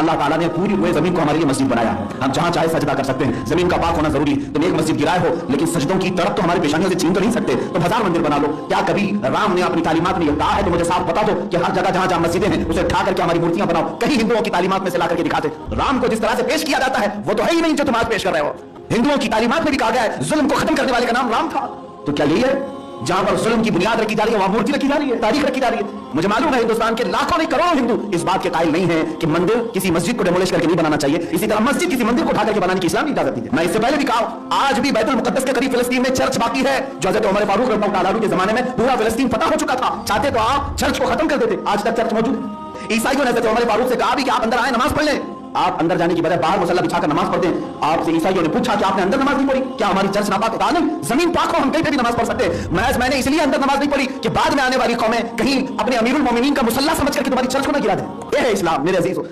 अल्लाह ताला ने पूरी पूरी जमीन को हमारे लिए मस्जिद बनाया। हम जहां चाहे सजदा कर सकते हैं, जमीन का पाक होना जरूरी। तुम एक मस्जिद गिराए हो लेकिन सजदों की तरफ तो हमारी पेशानियों से छीन तो नहीं सकते। तुम 1000 मंदिर बना लो। क्या कभी राम ने अपनी तालीमात में यह कहा है तो मुझे साफ बता दो कि हर जगह जहां जहां मस्जिदें हैं उसे उठा करके हमारी मूर्तियां बनाओ? कहीं हिंदुओं की तालीमात में से ला करके दिखाते? राम को जिस तरह से पेश किया जाता है वो तो है ही नहीं जो तुम आज पेश कर रहे हो। हिंदुओं की तालीमात में भी कहा गया है जुल्म को खत्म करने वाले का नाम राम था। तो क्या यही है जहां पर जुल्म की बुनियाद रखी जा रही है वहां मूर्ति रखी जा रही है, तारीख रखी जा रही है? मुझे मालूम है हिंदुस्तान के लाखों नहीं करोड़ों हिंदू इस बात के कायल नहीं है कि मंदिर किसी मस्जिद को डेमोलिश करके नहीं बनाना चाहिए, इसी तरह मस्जिद किसी मंदिर को उठा करके बनाने की इस्लाम नहीं इजाजत दी है। मैं इससे पहले भी कहा आज भी बैतुल मुकद्दस के करीब फिलिस्तीन में चर्च बाकी है जो हज़रत उमर फारूक रज़ियल्लाहु अन्हु के जमाने में पूरा फिलिस्तीन फतह हो चुका था। चाहते तो आप चर्च को खत्म कर देते, आज तक चर्च मौजूद है। ईसाइयों ने हज़रत उमर फारूक से कहा भी कि आप अंदर आए नमाज पढ़ लें, आप अंदर जाने की बजाय बाहर मुसल्ला बिछाकर नमाज पढ़ते हैं। आपसे ईसाइयों ने पूछा कि आपने अंदर नमाज नहीं पढ़ी, क्या हमारी चर्च नापाक है? नहीं, जमीन पाक हो, हम कहीं पे भी नमाज पढ़ सकते हैं। महज मैंने इसलिए अंदर नमाज नहीं पढ़ी कि बाद में आने वाली कौमें कहीं अपने अमीरुल मोमिनीन का मुसल्ला समझ करके तुम्हारी चर्च को ना गिरा दे। ये है इस्लाम मेरे अजीजों।